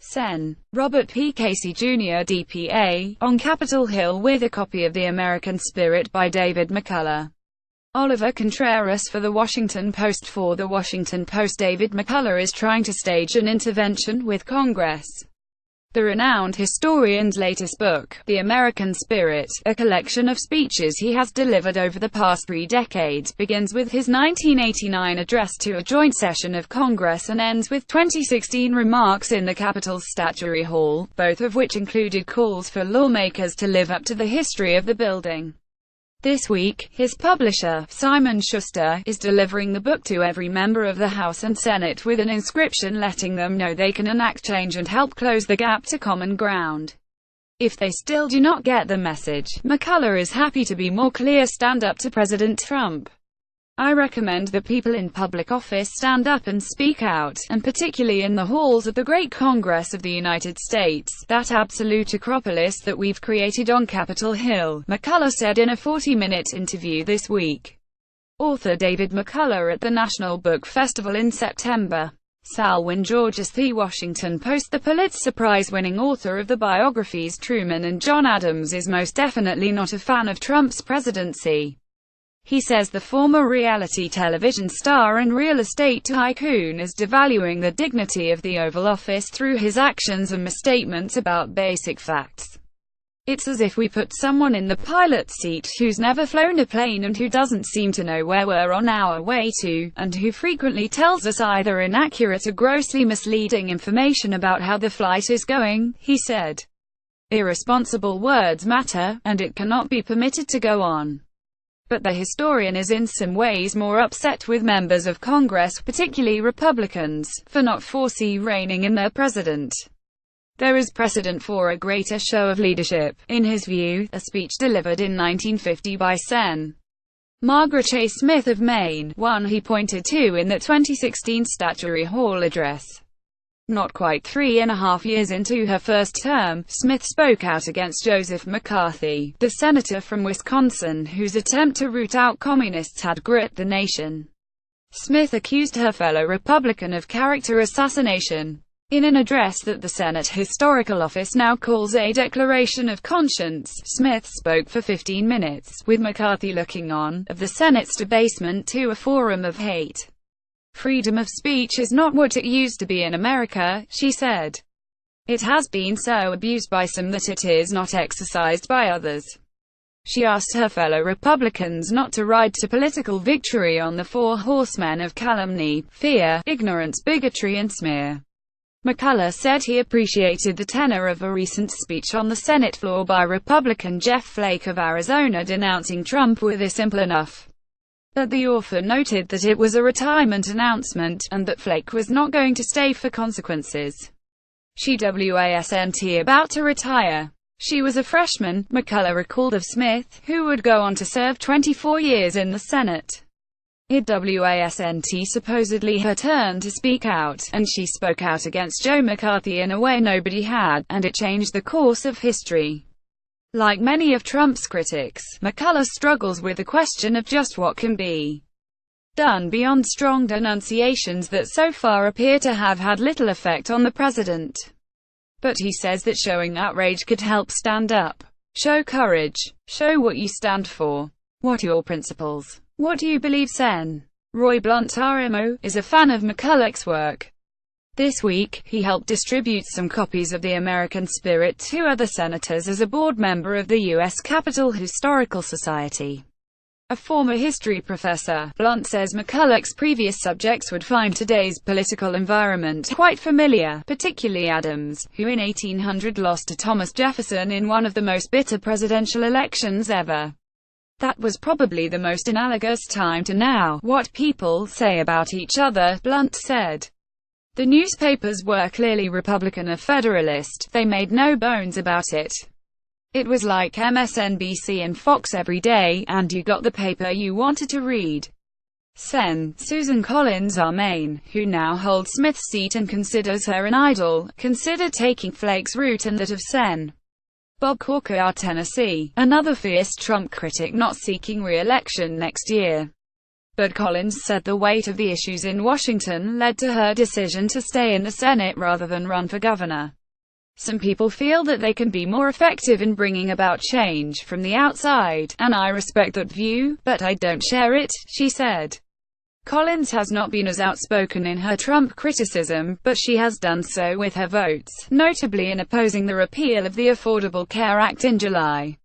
Sen. Robert P. Casey Jr. DPA, on Capitol Hill with a copy of The American Spirit by David McCullough. Oliver Contreras for The Washington Post. For The Washington Post, David McCullough is trying to stage an intervention with Congress. The renowned historian's latest book, The American Spirit, a collection of speeches he has delivered over the past 3 decades, begins with his 1989 address to a joint session of Congress and ends with 2016 remarks in the Capitol's Statuary Hall, both of which included calls for lawmakers to live up to the history of the building. This week, his publisher, Simon Schuster, is delivering the book to every member of the House and Senate with an inscription letting them know they can enact change and help close the gap to common ground. If they still do not get the message, McCullough is happy to be more clear: stand up to President Trump. I recommend that people in public office stand up and speak out, and particularly in the halls of the great Congress of the United States, that absolute acropolis that we've created on Capitol Hill, McCullough said in a 40-minute interview this week. Author David McCullough at the National Book Festival in September. Salwin Georges. The Washington Post. The Pulitzer Prize-winning author of the biographies Truman and John Adams is most definitely not a fan of Trump's presidency. He says the former reality television star and real estate tycoon is devaluing the dignity of the Oval Office through his actions and misstatements about basic facts. It's as if we put someone in the pilot's seat who's never flown a plane and who doesn't seem to know where we're on our way to, and who frequently tells us either inaccurate or grossly misleading information about how the flight is going, he said. Irresponsible words matter, and it cannot be permitted to go on. But the historian is in some ways more upset with members of Congress, particularly Republicans, for not reining in their president. There is precedent for a greater show of leadership, in his view. A speech delivered in 1950 by Sen. Margaret A. Smith of Maine, one he pointed to in the 2016 Statuary Hall address. Not quite 3.5 years into her first term, Smith spoke out against Joseph McCarthy, the senator from Wisconsin whose attempt to root out communists had gripped the nation. Smith accused her fellow Republican of character assassination. In an address that the Senate Historical Office now calls a declaration of conscience, Smith spoke for 15 minutes, with McCarthy looking on, of the Senate's debasement to a forum of hate. Freedom of speech is not what it used to be in America, she said. It has been so abused by some that it is not exercised by others. She asked her fellow Republicans not to ride to political victory on the 4 horsemen of calumny, fear, ignorance, bigotry and smear. McCullough said he appreciated the tenor of a recent speech on the Senate floor by Republican Jeff Flake of Arizona denouncing Trump were this simple enough. But the author noted that it was a retirement announcement, and that Flake was not going to stay for consequences. She wasn't about to retire. She was a freshman, McCullough recalled of Smith, who would go on to serve 24 years in the Senate. It wasn't supposedly her turn to speak out, and she spoke out against Joe McCarthy in a way nobody had, and it changed the course of history. Like many of Trump's critics, McCullough struggles with the question of just what can be done beyond strong denunciations that so far appear to have had little effect on the president. But he says that showing outrage could help stand up. Show courage. Show what you stand for. What are your principles? What do you believe? Sen. Roy Blunt RMO is a fan of McCullough's work. This week, he helped distribute some copies of The American Spirit to other senators as a board member of the U.S. Capitol Historical Society. A former history professor, Blunt says McCullough's previous subjects would find today's political environment quite familiar, particularly Adams, who in 1800 lost to Thomas Jefferson in one of the most bitter presidential elections ever. That was probably the most analogous time to now. What people say about each other, Blunt said. The newspapers were clearly Republican or Federalist, they made no bones about it. It was like MSNBC and Fox every day, and you got the paper you wanted to read. Sen. Susan Collins R. Maine, who now holds Smith's seat and considers her an idol, considered taking Flake's route and that of Sen. Bob Corker R. Tennessee, another fierce Trump critic not seeking re-election next year. But Collins said the weight of the issues in Washington led to her decision to stay in the Senate rather than run for governor. Some people feel that they can be more effective in bringing about change from the outside, and I respect that view, but I don't share it, she said. Collins has not been as outspoken in her Trump criticism, but she has done so with her votes, notably in opposing the repeal of the Affordable Care Act in July.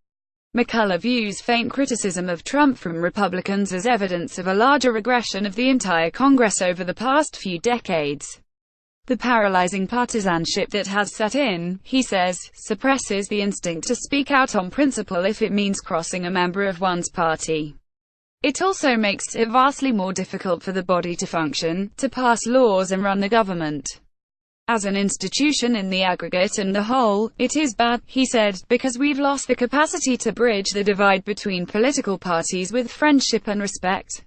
McCullough views faint criticism of Trump from Republicans as evidence of a larger regression of the entire Congress over the past few decades. The paralyzing partisanship that has set in, he says, suppresses the instinct to speak out on principle if it means crossing a member of one's party. It also makes it vastly more difficult for the body to function, to pass laws and run the government. As an institution in the aggregate and the whole, it is bad, he said, because we've lost the capacity to bridge the divide between political parties with friendship and respect.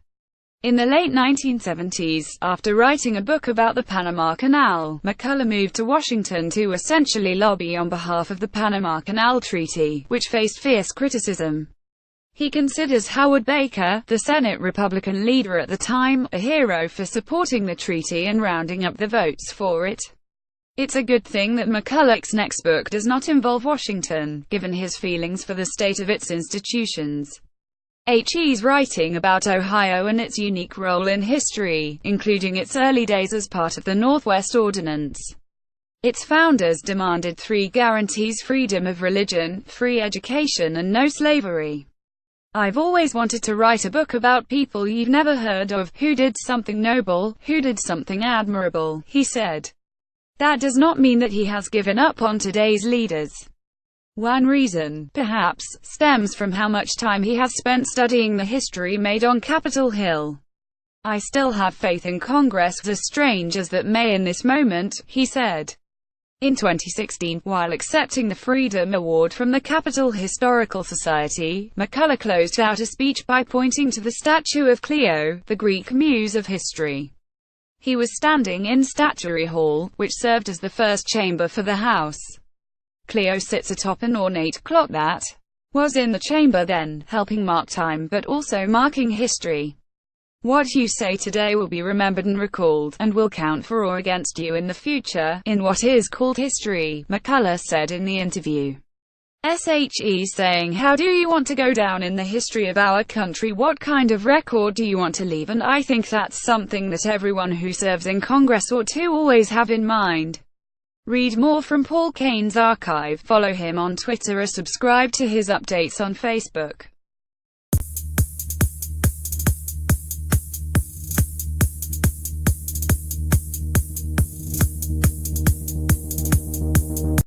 In the late 1970s, after writing a book about the Panama Canal, McCullough moved to Washington to essentially lobby on behalf of the Panama Canal Treaty, which faced fierce criticism. He considers Howard Baker, the Senate Republican leader at the time, a hero for supporting the treaty and rounding up the votes for it. It's a good thing that McCullough's next book does not involve Washington, given his feelings for the state of its institutions. He's writing about Ohio and its unique role in history, including its early days as part of the Northwest Ordinance. Its founders demanded 3 guarantees: freedom of religion, free education and no slavery. I've always wanted to write a book about people you've never heard of, who did something noble, who did something admirable, he said. That does not mean that he has given up on today's leaders. One reason, perhaps, stems from how much time he has spent studying the history made on Capitol Hill. I still have faith in Congress, as strange as that may in this moment, he said. In 2016, while accepting the Freedom Award from the Capitol Historical Society, McCullough closed out a speech by pointing to the statue of Clio, the Greek muse of history. He was standing in Statuary Hall, which served as the first chamber for the House. Clio sits atop an ornate clock that was in the chamber then, helping mark time but also marking history. What you say today will be remembered and recalled, and will count for or against you in the future, in what is called history, McCullough said in the interview. Saying, how do you want to go down in the history of our country? What kind of record do you want to leave? And I think that's something that everyone who serves in Congress ought to always have in mind. Read more from Paul Kane's archive, follow him on Twitter or subscribe to his updates on Facebook.